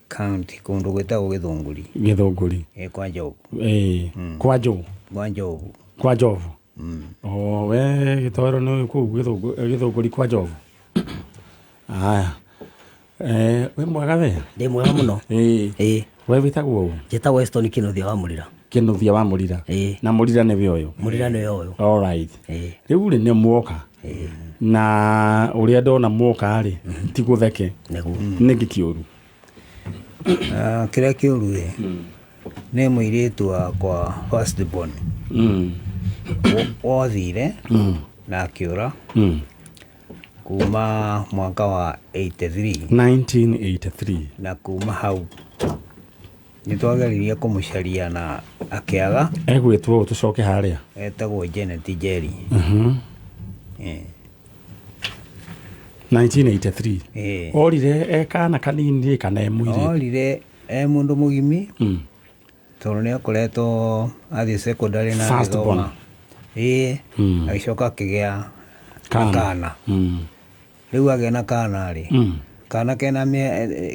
County kundu gwetagwo Githunguri. Githunguri. Kwa Njovu. Kwa Njovu. Kwa Njovu. Kwa Njovu. We gitoro ni ku Githunguri kwa Njovu. Aya. We mwega we? Ndi mwega muno. We witagwo u? Njitagwo Weston Kinuthia wa Murira. Kinuthia wa Murira. Na Murira ni we uyu? Murira ni we uyu. All right. Riu ri ni mwoka. Na uria ndona mwoka ri ti gutheke. Ni gikiuru. Kira kiuru ri. Ni muiritu wakwa first born. Wothire na akiura. Kuma mwaka wa 1983 na kuma hau nitwageririe kumucaria na akiaga egwitwo tucoke haria etagwo Janet Jerry 1983 orire ekana kanini kana emwire orire mundu mugimi tondu ni akoretwo athie secondary na githoma agicoka akigea kana riu agena kana ri kana kena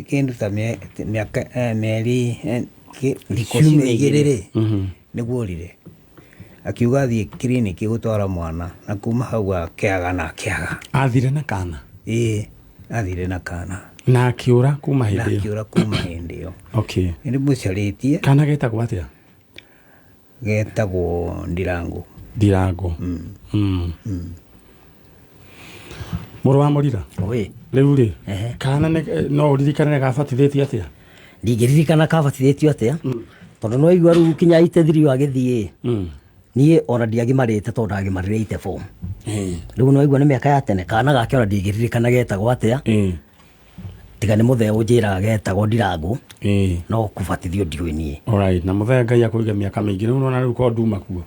kindu ta meri igiriri niguo rire akiuga athie clinic gutwara mwana na kuma hau akiaga na akiaga athire na kana athire na kana na akiura kuma hindi na akiura kuma hindi yo okay ni mucaritie kana getagwo atia getagwo Ndirango Muru wa Murira riu ri kana no uririkane gabatithitio atia ndingiririkana kabatithitio atia tondu no igwa ru kinya ite 3 agithie nie ona ndiagimarite tondu agimarire ite 4 riu no igwa ni miaka ya tene kana gake ona ndingiririkana getagwo atia tiga ni muthee unjira getagwo Ndirango no kubatithio ndiwini alright na muthee Ngai akuige miaka mingi riu nona riu ko nduma kuo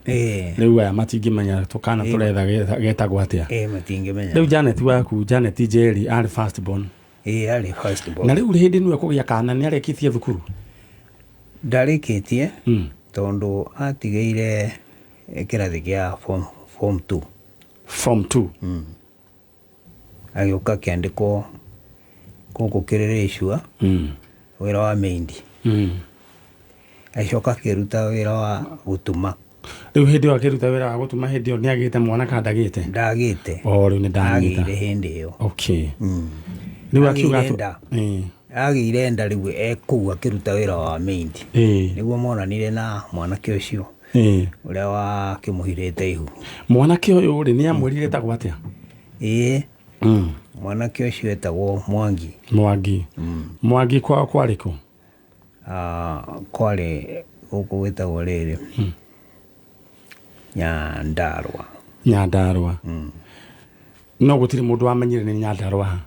riu aya matingimenya tukana turetha getagwo atia matingimenya riu Janet waku Janet Jerry ari first born ari first born na riu hindi niwe kugia kana ni arekitie thukuru ndarikitie tondu atigeire kirathi gia form 2 agioka kiandiko kuko kirereshwa wira wa Meindi acoka kiruta wira wa gutuma riu hindi wa kiruta wira wa gutuma hindi ni agite mwana ka ndagite riu ni ndagite hindi yo okay riu akiuga agire nda riu ekuu akiruta wira wa Meindi niguo monanire na mwanake ucio uria wa kimuhirite ihu mwanake uyu ri ni amwirire tagwo atia mwanake ucio etagwo Mwangi kwa kwariko kwari guku gwetagwo riri Nyandarua no gutiri mundu wamenyire ni Nyandarua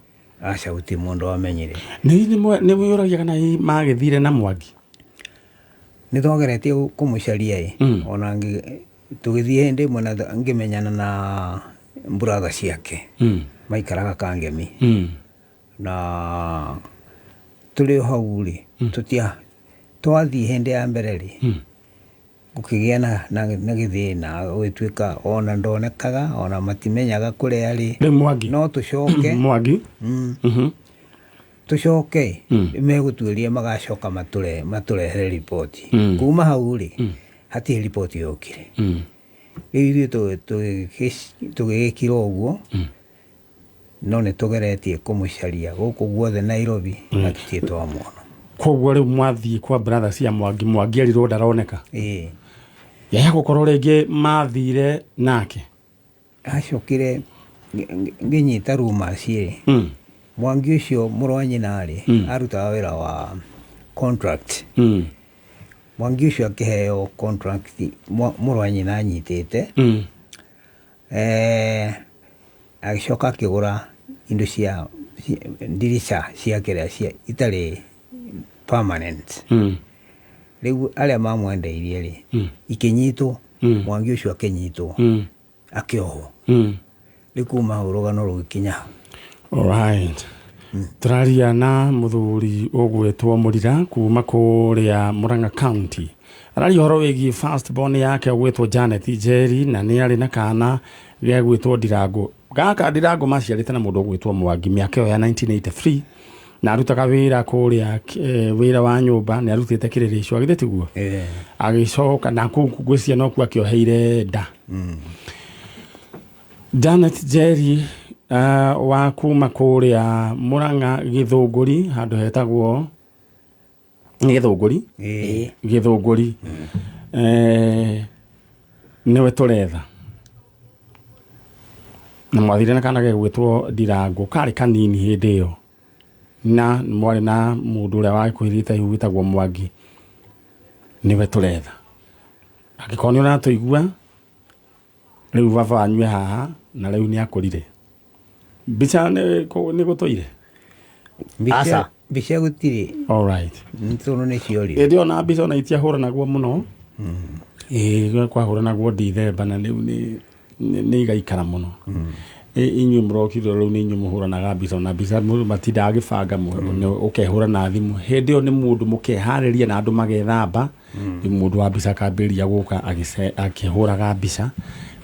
aca gutiri mundu wamenyire ni wiragia kana magithire na Mwangi ni twageretie kumucaria ona tugithie hindi mwana ngimenyana na brother ciake maikaraga Kangemi na tuli hau ri tutia twathie hindi ya mbere ri gukigia na githina gwituika ona ndonekaga ona matimenyaga kuria ri no tucoke tucoke megutuirie magacoka maturehere report kuma hau ri hati report yokire riu tugikira uguo no ni tugeretie kumucaria guku guothe Nairobi atitie twamwona koguo riu mwathie kwa brother cia Mwangi arirwo ndaroneka yaya gukorwo ringi mathire nake acokire nginyita ruma cie Mwangi ucio murwa nyina ri arutaga wira wa contract Mwangi ucio akiheo contract murwa nyina anyitite agicoka akigura indo cia ndirica cia kiria cia itari permanent riu aria mamwendeirie ri ikinyitwo Mwangi ucio akinyitwo akiohwo riu kuma urugano rugikinya alright turaria na muthuri ugwetwo Murira kuma kuria Murang'a County arari horo wigi first born yake ugwetwo Janet Jerry na ni ari na kana gegwetwo Ndirango gaka Ndirango maciarite na mundu ugwetwo Mwangi miaka ya 1983 na arutaga wira kuria wira wa nyumba ni arutite kiriricio agitiguo agicoka na kugwisia no ku akioheire nda Janet Njeri wa kuma kuria Murang'a Githunguri handu hetagwo Githunguri niwe turetha na mwathire na kana gegwitwo Ndirangu kari kanini hindi iyo na mwari na mundu uria wa kwirita igwitagwo Mwangi niwe turetha agikoni ona tuigua riu baba wanyu haha na riu ni akurire bicha ni gutoire bicha gutire all right ntono ni ciori ndio na bicha na itia hura naguo muno kwa hura naguo Dithemba na riu ni igaikara muno inyu mrokiro riu ni inyu muhuranaga bicha na bicha matinda agibanga ukehura na thimu hindi yo ni mundu mukehariria na andu magethamba ni mundu wa bicha kambiria guka akihuraga bicha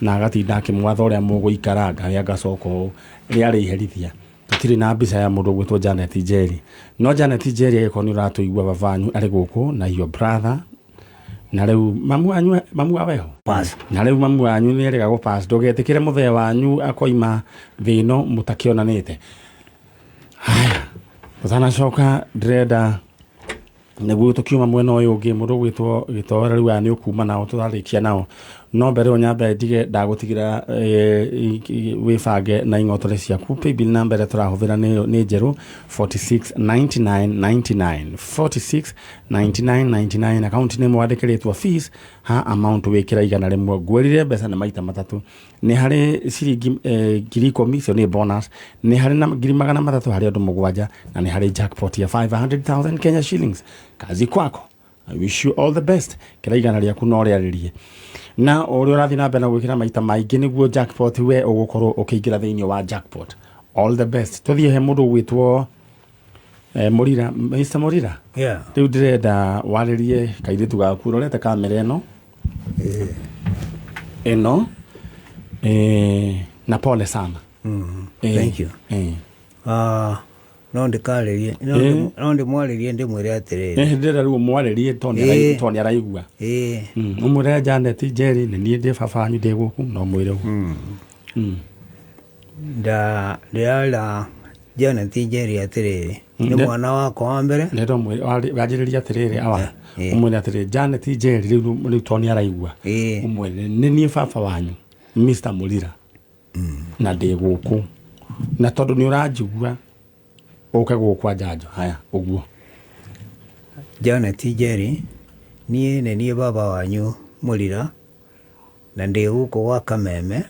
na agatinda akimwatha uria muguikaranga ya gacoko riari iherithia tutiri na bicha ya mundu gwitwo Janet Njeri no Janet Njeri agikoni uratuigua babanyu ari guku na your brother na riu mamu aweho pass na riu mamu wanyu ni erega go pass dogetikire muthee wanyu akoima thino mutakionanite haya uthana coka dreda neguo tukiuma mwena uyu ungi mundu gwitwo Gitora riu ani ukuma nao tutharikia nao no mbere onyambe ndige ndagutigira wifange na ingotore ciaku paybill number turahuvira ni njeru 469999 469999 account name wandikiritwo fees ha amount wikira igana rimwe gwirire mbeca na maita matatu ni hari ciringi 10,000 cio ni bonus ni hari na 300 hari andu mugwanja na ni hari jackpot ya 500,000 Kenya shillings kazi kwako. I wish you all the best kira igana riaku no riaririe na uri urathi na mbere gwikira maita maingi niguo jackpot we ugukorwo ukiingira thiini wa jackpot. All the best. Tuthie he mundu gwitwo Murira, Mr. Murira. Riu ndirenda waririe kairitu gaku rorete kamera eno na pole sana. Thank you. No ndikaririe no ndimwaririe ndimwire atiriri ndira riu mwaririe toni araigua umure Janet Njeri ni nie ndi babanyu ndi guku no mwire ndala Janet Njeri atiriri ni mwana wako wa mbere ndo mwire wajiriria atiriri awa umure atiriri Janet Njeri riu toni araigua umwire ni nie baba wanyu Mr. Murira na ndi guku na tondu ni urajigua oka gukwa Njanjo haya uguo Janet Njeri nie baba wanyu Murira na ndi guko gwa Kameme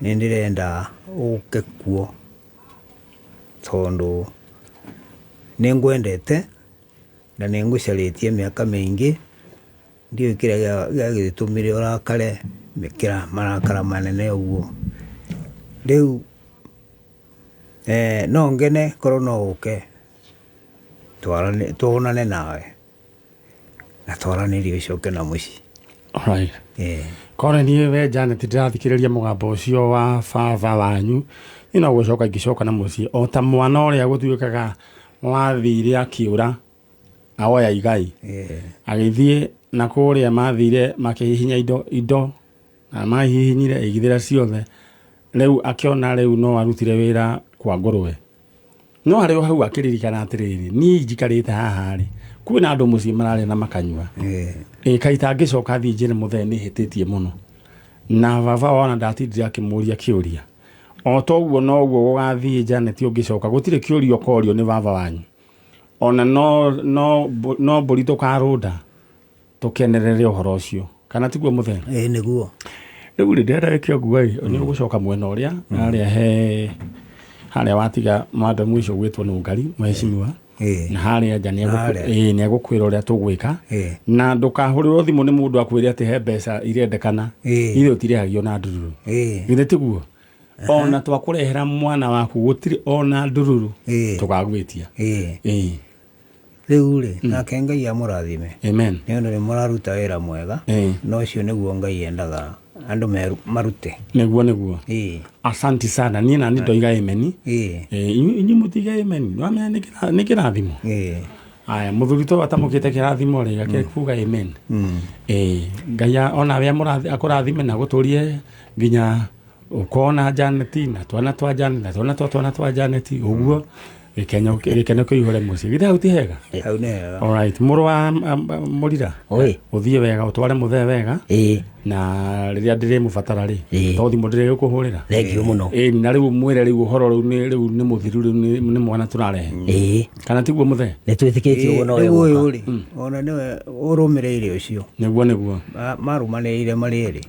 ni ndirenda uke kuo tondu ni ngwendete na ni ngucaritie miaka mingi ndio kira gitumire urakare mikira marakara manene uguo riu no ngene korwo no uke tuonane nawe na twaranirie ucoke na muci. Alright. Kore ni we Janet ndirathikiriria mugambo ucio wa baba wanyu ino gucoka ngicoka na muci o ta mwana uria gutuikaga wathire akiura awoya igai agithie na kuria mathire makihihinya indo na mahihinyire igithira ciothe riu akiona riu no arutire wira kwa ngurwe no hari hau akiririkana atiriri ni njikarite haha ri kwina andu muci marare na makanyua kaita ngicoka thinjire muthee ni hititie muno na baba wana ndatindire akimuria kiuria o toguo noguo gugathie Janet ungicoka gutire kiuria korio ni baba wanyu ona no burito karunda tukenerere uhoro ucio kana tiguo muthee niguo riu ndenda ikio guai ni ugucoka mwena uria aria he haria watiga madam mwisho gwitwo no ngari mheshimiwa na haria jani ni agukwira uria tugwika na ndukahurirwo thimu ni mundu akwire ati he mbeca irendekana ile utirehagio na ndururu githe tiguo ona twakurehera mwana waku gutiri ona ndururu tukagwitia riu ri nake Ngai amurathime amen ni undu ni muraruta wira mwega no cio niguo Ngai endaga andu marute niguo asanti sana ni na ndoiga amen inyi mutiga amen wamenya ni kirathimo aya muthurito atamukite kirathimo ri gake kuga amen ngaya ona we murathi akurathime na guturie nginya ukona Janeti na twana twa Janeti na twana twa Janeti uguo Kenya ko ihore muci githa uti hega au ne all right muru wa Murira uthie wega utware muthe wega na riria ndire mubatara ri tothi mudire gukuhurira thank you muno na riu mwire riu uhoro riu ni muthiru ni mwana turarehe kana tiguo muthe ni twitikitie uguo no uyu ri ona niwe urumireire ucio niguo marumaneire mariri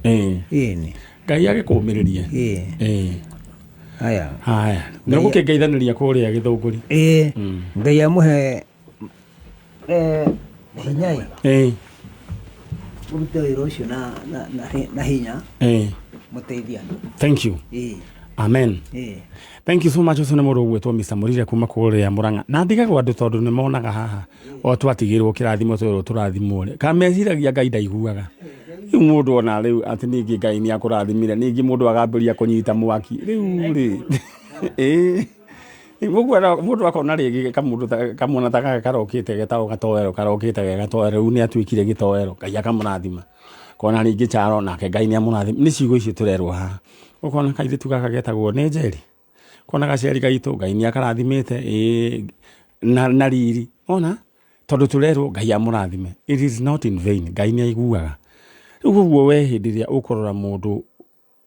ni Ngai agikuumiririe haya no gukengeithaniria kuria githunguri Ngai amuhe hinya urute wira ucio na hinya muteithia thank you amen thank you so much usone muru gwetwo Mr. Murire kuma kuria Muranga na ndigagwo andu tondu ni monaga haha o twatigirwo kirathimo toro turathimwo ka meciragia Ngai ndaiguaga mundu ona riu ati ningi Ngai ni akurathimire ningi mundu agambiria kunyita mwaki riu ri mundu akona rigi kamuna taka karokite getago gatoero karokite gatoero riu ni atwikire gitoero Ngai akamurathima kona ringi charo nake Ngai ni amurathima ni ciugo ici turerwo ha ukona kaithe tugaka getagwo ni Njeri kona gaciari gaitu Ngai ni akarathimite na riri ona tondu turerwo Ngai amurathime it is not in vain Ngai ni aiguaga uguo we hindiria ukorora mundu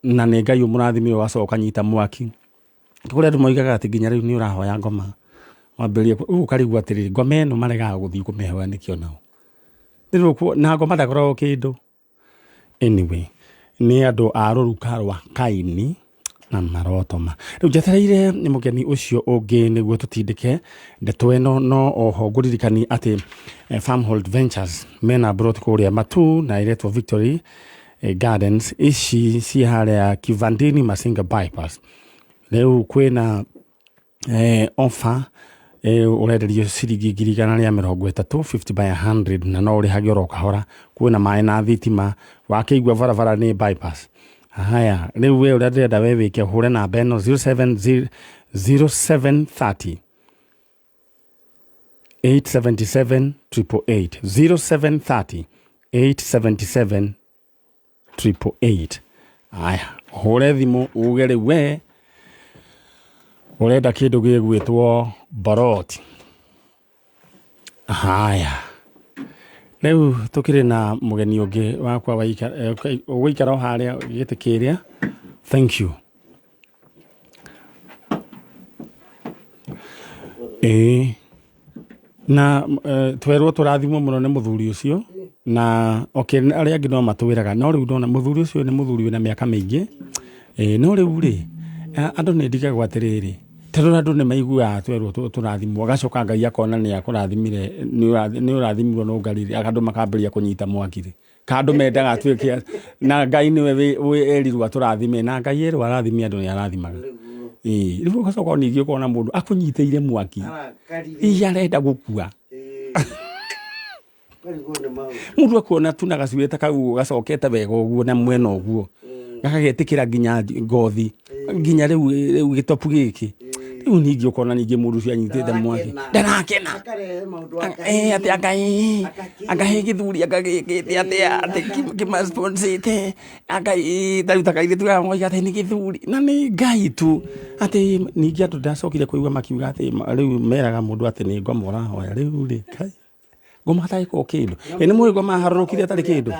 na ne Ngai umurathime wacoka nyita mwaki kuri andu moigaga ati nginya riu ni urahoya ngoma wambirie ukarigwa atiriri ngoma eno marega guthii kumehoya nikio nao ndiruko na ngoma ndagoro kindu anyway ni andu a ruruka rwa Kaini na marotoma riu jetereire ni mugeni ucio ungi niguo tutindike ndeto eno no oho nguririkani ati Farmhold Ventures mena brought kuria Matu na iretwo Victory Gardens ici ci haria Kivandini Masinga bypass riu kwina offer urenderio ciringi 130 50 by 100 na no urihage oro kahora kwina mai na thitima wakeigua varavara ni bypass haya riu we urenda we wike hure na beno 0730 877 888 0730 877 888 haya hure thimu ugere we urenda kindu gigwitwo Baroti haya riu tukire na mugeni ungi wakwa waikara haria gitikiria thank you na twerwo turathimwo muno ni muthuri ucio na aria angi no matwiraga no riu ndona muthuri ucio ni muthuri wina miaka mingi no riu ri andu ni ndigagwo atiriri tondu andu ni maigua twerwo turathimwo gacoka Ngai akona ni akurathimire ni urathimirwo no ngariri akandu makambiria kunyita mwakiri kandu mendaga atwike na Ngai ni we erirwa turathime na Ngai erwa arathimia andu ni arathimaga riu gacoka ningio kona mundu akunyiteire mwaki arenda gukua mundu akuona tu na gacueta kau gacokete wega uguo na mwena uguo gakagetikira nginya ngothi nginya riu gitopu giki riu ningi ukona ningi mundu cia nyitite mwaki ndarakena ati Ngai githuri agagikite ati kimasponsite Ngai taruta kaithe tuga moiga ati ni githuri na ni Ngai tu ati ningi andu ndacokire kuigua makiuga ati riu meraga mundu ati ni ngoma rahoya riu ri kai ngoma taiko kindu ni mwe ngoma harurukire atari kindu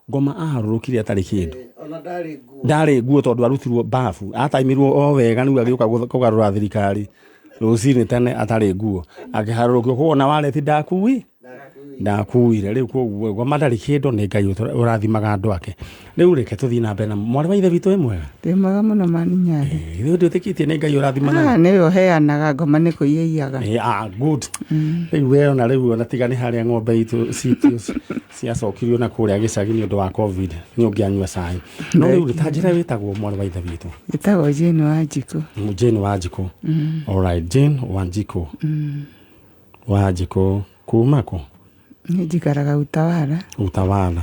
ngoma aharurukire atari kindu ona ndari nguo tondu arutirwo bafu ataimirwo o wega niu agiuka kugarura thirikari rucini tene atari nguo akiharurukio kuona waleti ndakuire riu koguo ngoma ndari kindu ni Ngai urathimaga andu ake riu reke tuthii na mbere mwana wa ithe witu imwega ndimwega muno mani nyari riu nditikitie ni Ngai urathimaga ni we heanaga ngoma ni kuiyaga good riu we ona riu ona tiga ni haria ng'ombe itu ciacokirio na kuria gicagi ni undu wa covid ni ungianyua cai no riu ritanjira witagwo mwana wa ithe witu witagwo Jane Wanjiku Jane Wanjiku all right Jane Wanjiku Wanjiku kumako ni jikaraga Utawala Utawala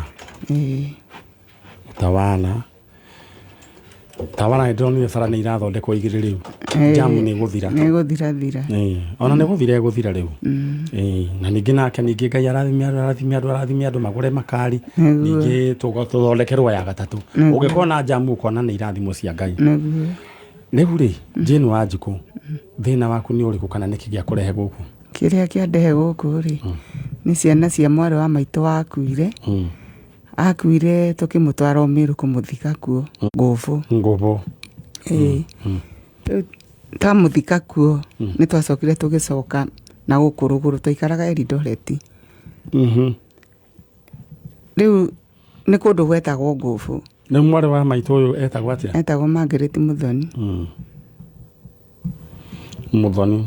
Tawana ndonire bara nĩ irathondekwo igĩrĩ rĩu. Jamu nĩ gũthira. Nĩ gũthira. Ona nĩ gũthira rĩu. Na ningĩ nake ningĩ Ngai arathime andũ magũre makari. Ningĩ tũthondekerwo ya gatatũ. Ũngĩkorwo na jamu ũkona nĩ irathimo cia Ngai. Rĩu rĩ, Jane Wanjikũ, thĩna waku nĩ ũrĩkũ kana nĩkĩ gĩa kũrehe gũkũ? Kĩrĩa kĩandehe gũkũ rĩ, nĩ ciana cia mwarĩ wa maitũ wakuire. Akuire tũkĩmũtwara Ũmĩrũ kũmũthika kuo Ngũbũ. Tamũthika kuo nĩ twacokire tũgĩcoka na gũkũ rũgũrũ twaikaraga Eldoret. Rĩu nĩ kũndũ gwetagwo Ngũbũ. Nĩ mwarĩ wa maitũ ũyũ etagwo atĩa? Etagwo Margaret Muthoni. Muthoni.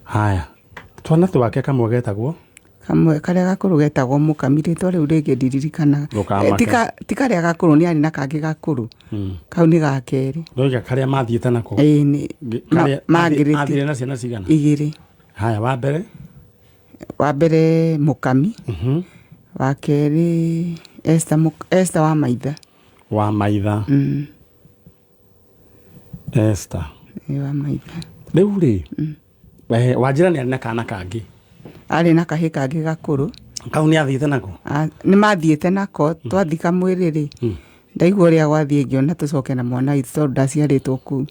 Haya. Twana twake kamwe getagwo? Kamwe karĩa gakũrũ getagwo Mũkami, rĩtwa rĩu rĩngĩ ndiririkana. Ti karĩa gakũrũ, nĩ arĩ na kangĩ gakũrũ. Kau nĩ ga kerĩ. Ndoiga karĩa mathiĩte nako? Margaret. Athire na ciana cigana? 2. Haya, wa mbere? Wa mbere Mũkami. Wa kerĩ Esther wa Maitha. Wa Maitha. Esther. Wa Maitha. Rĩu rĩ, Wanjĩra nĩ arĩ na kana kangĩ? Arĩ na kahĩ kangĩ gakũrũ. Kau nĩ athiĩte nako? Nĩ mathiĩte nako, twathika mwĩrĩ rĩ. Ndaigua ũrĩa gwathiĩ ngĩona tũcoke na mwana witũ tondũ ndaciarĩtwo kũu.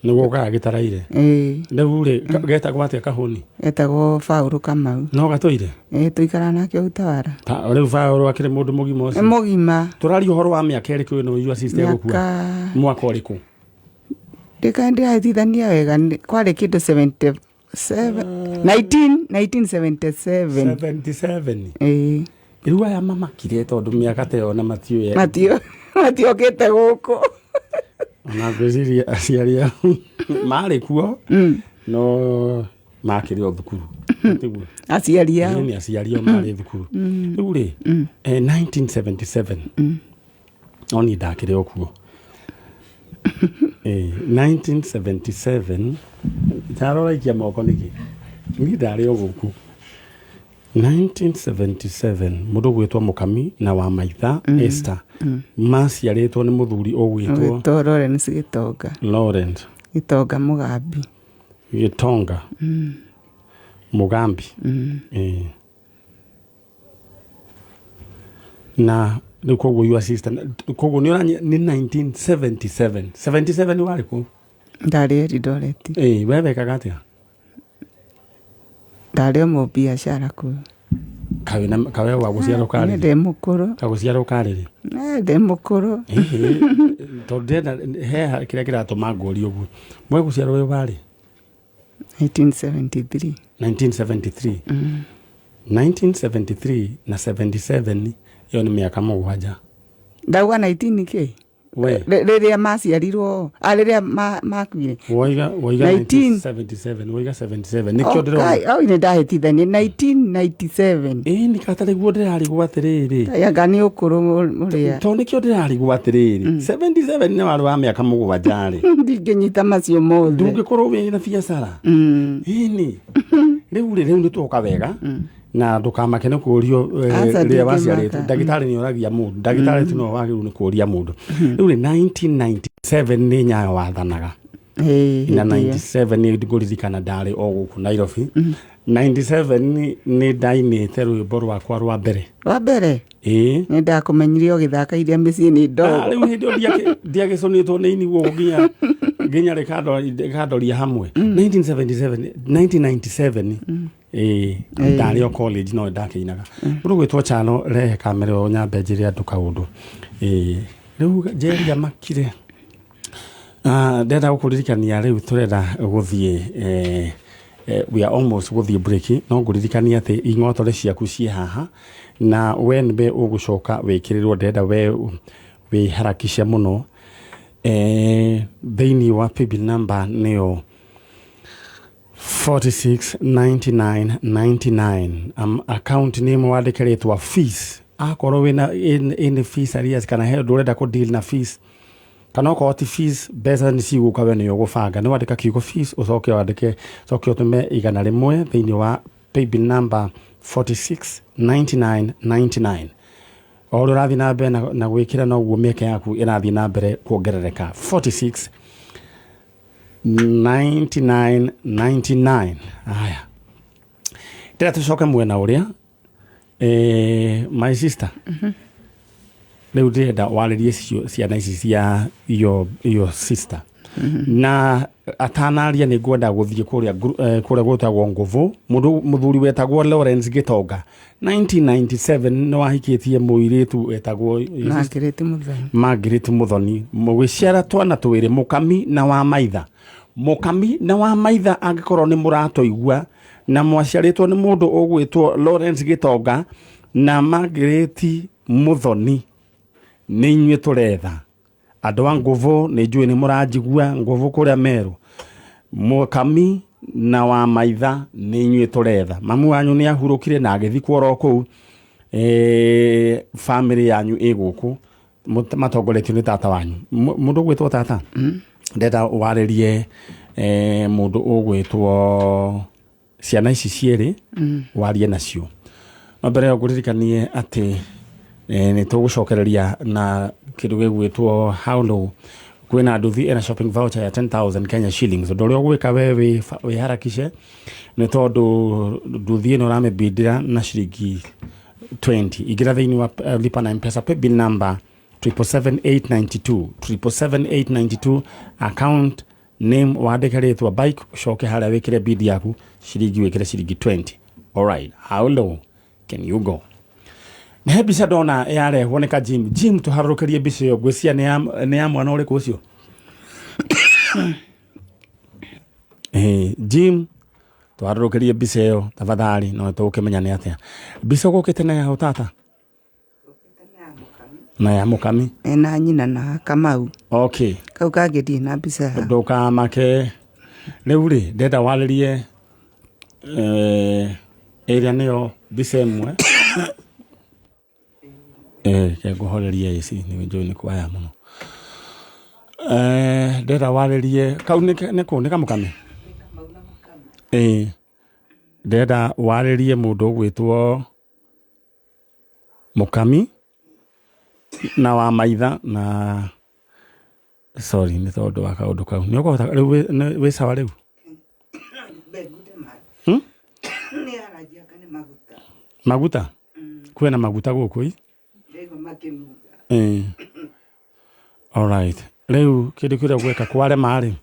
Nĩguo gagĩtaraire? Rĩu rĩ, getagwo atĩa kahũni? Etagwo Paũlũ Kamau. No gatũire? Tũikara nake Utawara. Rĩu Paũlũ akĩrĩ mũndũ mũgima ũcio? Mũgima. Tũraria ũhoro wa mĩaka ĩrĩkũ ĩno your sister gũkua? Mwaka ũrĩkũ? Ndĩrahĩtithania wega, kwarĩ kĩndũ 1977. 77? Rĩu aya mamakire tondũ mĩaka ta ĩyo na matiũĩ. Matiokĩte gũkũ. Ona ngwĩciria aciari ao marĩ kuo, no makĩrĩ o thukuru. Aciari ao? Nĩ aciari ao marĩ thukuru. Rĩu rĩ, 1977, no niĩ ndakĩrĩ o kuo. 1977, taroraikia moko nĩkĩ? Niĩ ndarĩ o gũkũ. 1977, mũndũ gwĩtwo Mũkami na wa Maitha Esther maciarĩtwo nĩ mũthuri ũgwĩtwo Lawrence Gĩtonga. Lawrence Gĩtonga Mũgambi. Gĩtonga Mũgambi. Na rĩu koguo your sister, koguo nĩ ũranya nĩ 1977. 77 warĩ kũ? Ndarĩ Eldoret. We wekaga atĩa? Ndarĩ o mũbiacara kũu. Kawe wa gũciarwo karĩ? Ndĩ mũkũrũ. Kagũciarwo karĩ rĩ? Ndĩ mũkũrũ. Tondũ ndĩrenda he kĩrĩa kĩratũma ngũrie ũguo. Mwe gũciarwo wĩ warĩ? 1973. 1973. 1973 na 77 iyo nĩ mĩaka mũgwanja. Ndauga 19 kĩ? Rĩrĩa maciarirwo, rĩrĩa makuire. Woiga 1977, woiga 77. Nĩkĩo ndĩrona. Nĩ ndahĩtithania 1997. Nĩ katarĩguo ndĩrarigwo atĩrĩrĩ. Yanga nĩ ũkũrũ mũrĩa. Tondũ nĩkĩo ndĩrarigwo atĩrĩrĩ. 77 nĩ warĩ wa mĩaka mũgwanja rĩ. Ndingĩnyita macio mothe. Ndũngĩkorwo wĩna biacara. Rĩu nĩ twoka wega. Na ndũkamake nĩ kũũrio rĩrĩa waciarĩtwo. Ndagĩtarĩ nĩ oragia mũndũ. Ndagĩtarĩ tu no wagĩrĩirwo nĩ kũũria mũndũ. Rĩu 1997 nĩ Nyayo wathanaga. Na 97 nĩ ngũririkana ndarĩ o gũkũ Nairobi. 97 nĩ ndainĩte rwĩmbo rwakwa rwa mbere. Rwa mbere? Nĩ ndakũmenyire ũgĩthaka iria mĩciĩ nĩ ndogo. Rĩu hĩndĩ ĩyo ndiagĩconĩtwo nĩ iniguo nginya rĩkandoria hamwe. 1997 ndarĩ o college no ndakĩinaga. Mũndũ gwĩtwo Chano rehe kamera ĩyo nyambe njĩre andũ kaũndũ. Rĩu Njeria makire. Ndenda gũkũririkania rĩu tũrenda gũthiĩ we are almost gũthiĩ break, no ngũririkania atĩ ing'otore ciaku ciĩ haha na we nĩwe ũgũcoka wĩkĩrĩrwo. Ndenda we wĩharakisha mũno thĩinĩ wa paybill number nĩyo 469999. Account name wandĩke rĩtwa fees. Akorwo wĩna any fees arrears kana he ndũrenda kũ deal na fees kana okorwo ti fees mbeca nĩ cigũka we nĩyo gũbanga, nĩ wandĩka kiugo fees ũcoke wandĩke coke ũtũme $100 thĩinĩ wa paybill number 469999. o rathi na mbere na gwikira no guo mieke yaku irathi na mbere kuongerereka 46 99 99 aya tira tucoke mwena uria my sister leo ndenda waririe ciana ici cia your sister na atanaria ni ngwenda guthie kuria gwetagwo Nguvu muthuri wetagwo Lawrence Gitonga 1997 no ahikitie muiritu etagwo Margaret Muthoni mugiciara twana twiri Mukami na wa Maitha. Mukami na wa Maitha angikorwo ni muratoigua na mwaciaritwo ni mundu ugwitwo Lawrence Gitonga na Margaret Muthoni ni inyue turetha andu a Nguvu ni njui ni muranjigua Nguvu kuria Meru. Mukami na wa Maitha ni inyue turetha mamu wanyu ni ahurukire na agithi kworo ku family yanyu iguku matongoretio ni tata wanyu mundu gwitwo tata ndenda waririe mundu ugwitwo ciana ici cieri warie nacio no mbere yo guririkanie ati ni tugucokereria na kindu gigwitwo haulo kwina nduthi ena shopping voucher ya 10,000 Kenya shillings ndorio gwika wewe harakishe ni tondu nduthi ino ramebidira na shilingi 20 igira thiini wa lipa na M-Pesa pay number 777892 777892 account name wandikaritwa bike shoke haria wikire bid yaku shilingi wikire shilingi 20. All right, how low can you go? Ne bisa dona yare woneka Jim tuharukirie bisa yo gwecia ne ya mwana uri kucio Jim tuharukirie bisa yo tafadhali no tukimenya ne atia bisa gukite na ya utata na ya Mukami na nyina na Kamau. Okay, kau kagithii na bisa ndoka make leuri ndenda waririe area niyo bisa imwe ke guhoreria ici ni njui ni kwaya muno ndenda waririe kau ni Kamukami ndenda waririe mundu gwitwo Mukami na wa Maitha na sorry ni tondu wa kaundu kau ni uko we sawa riu ni arajia kane maguta kwena maguta guku ndego makinuga all right riu kindu kira gweka kware mari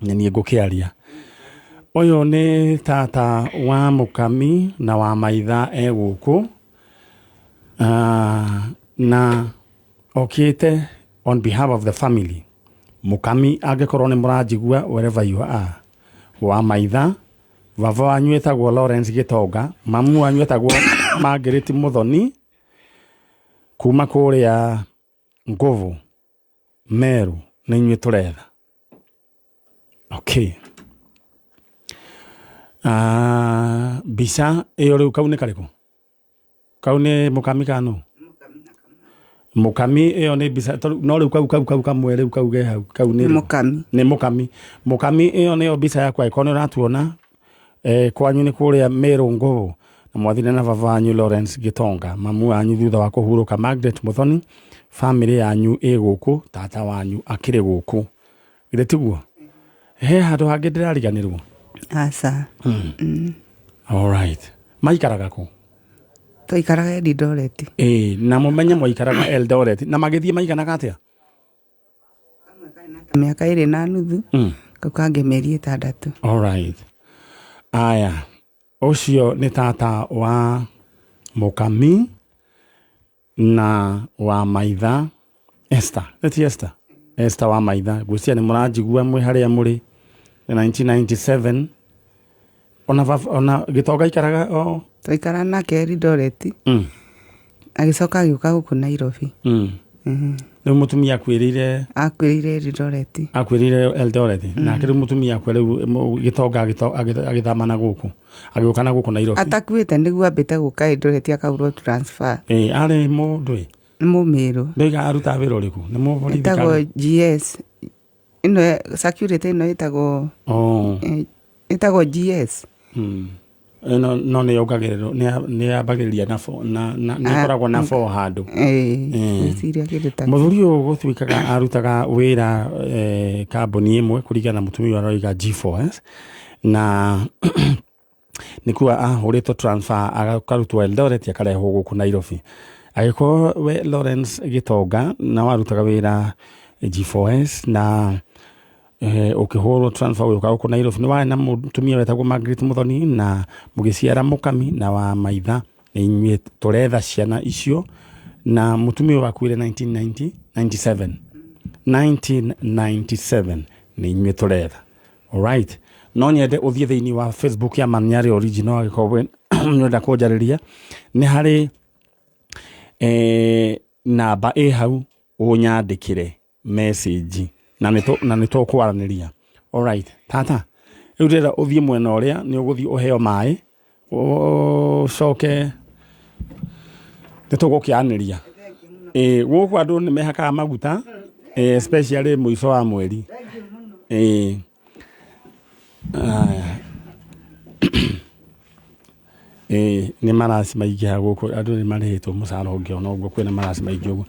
ni ngukiaria oyo ni tata wa Mukami na wa Maitha guku na okite on behalf of the family Mukami agekorwo ni muranjigua wherever you are wa Maitha vava wanyu etagwo Lawrence Gitonga mamu wanyu etagwo Margaret Muthoni kuma kuria Nguvu Meru na inyue turetha. Okay, bisa iyo riu kau ni kariko kau ni Mukami kanu Mukami iyo ni bisa no riu kau kamwe riu kau ge hau kau ni Mukami iyo ni bisa yakwa ikono ratuona kwanyu ni kuria Meru Nguvu na mwathine na vavanyu Lawrence Gitonga mamu wanyu thutha wa kuhuruka Margaret Muthoni family yanyu guku tata wanyu akire guku ire tiguo he handu hangi ndirariganirwo asa all right maikaraga ku toikaraga Eldoret na mumenye mwaikaraga Eldoret na magithie maiganaga atia miaka 2 na nuthu kaukange meri 6. all right aya ucio ni tata wa Mukami na wa Maitha Esther wa Maitha gwecia ni muranjigua mwe haria muri 1997 ona Gitonga ikaraga toikara na Eldoret agicoka agiuka guku Nairobi ni mutumia akwirire Eldoret na kiri mutumia kwere Gitonga agithamana guku agiukana guku Nairobi atakuite niguo ambite guka Eldoret akaurwo transfer ari mundu ni mumiru ndiga aruta wira uriku ni muborithi itago GS ino security ino itago itago GS no nä yongagä nä ambagä na nä koragwo na 4 handå må thuri å gå tuä kaga arutaga wä ra kambuni ä mwe kå ringana na må tumia aroiga G4S na nä kuga ahå rä two transfer akarutwo Eldoret akarehwo gå kå Nairobi agä korwo we Lawrence Gitonga na warutaga wä ra G4S na ukihorwo transfer uka uko Nairobi ni wa na mutumia wetagwo Margaret Muthoni na mugiciara mukami na wa maitha ni inyuĩ turetha ciana icio na mutumia wakuire 1997 ni inyuĩ turetha. Alright, no nyende uthie thiini wa Facebook ya Manyari Original agikobwe nyenda kunjariria ni hari namba hau unyandikire message na nito kwaraniria. Alright, tata riu ndira uthie mwena uria ni uguthie uheo mai coke nitugukianiria guku andu ni mehakaga maguta especially muico wa mweri ni marasi maingĩ guku andu ni marĩhĩtwo mũcara ũngĩona ũguo kwĩna marasi maingĩ ũguo.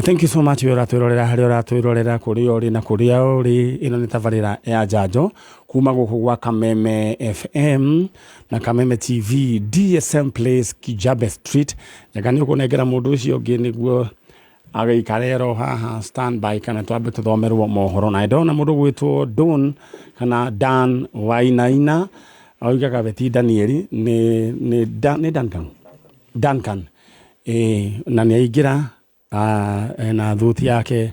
Thank you so much we ratwirorera hari ratwirorera kuri ori na kuria ori ino ni tabarira ya Njanjo kuma guku gwa Kameme FM na Kameme TV DSM Place Kijabe Street yakani ukunengera mundu ucio ngi niguo agaikarero haha standby kana twambe tuthomerwo mohoro na ndona mundu gwitwo Don kana Dan Wainaina augaga beti Danieli ni Duncan na ni aigira na thuti yake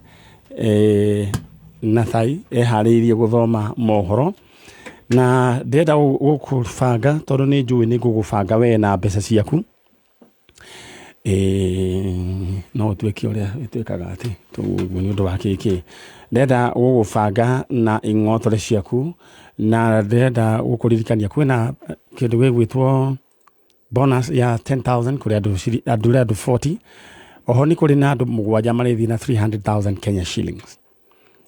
Nathai ehariirie guthoma mohoro na ndenda gukubanga tondu ni njui ni gugubanga we na mbeca ciaku no tweke uria twekaga ati tuguo ni undu wa kiki ndenda gugubanga na ing'otore ciaku na ndenda gukuririkania kwina kindu gigwitwo bonus ya 10,000 kuri andu 40 oho ni kuri na andu mugwanja marithi na 300,000 Kenya shillings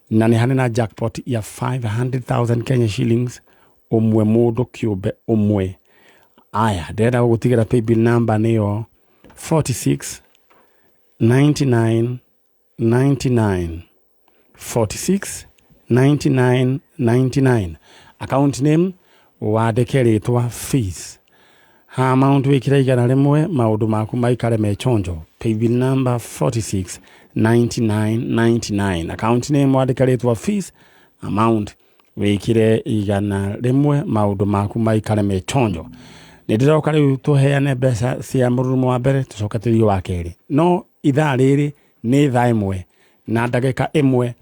na ni hanena jackpot ya 500,000 Kenya shillings umwe mundu kiumbe umwe. Aya ndenda gutigira paybill number niyo 46 99 99 46 99 99 account name wandike ritwa fees ha amount wikira igana rimwe maundu maku maikare mechonjo. Paybill number 46 99 99 account name wandike ritwa fees amount wikire igana rimwe maundu maku maikare mechonjo. Ndiroka riu tuheane mbeca cia mururumo wa mbere tucokatirio wa keri no ithaa riri ni thaa imwe na ndagika imwe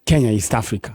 Kenya East Africa.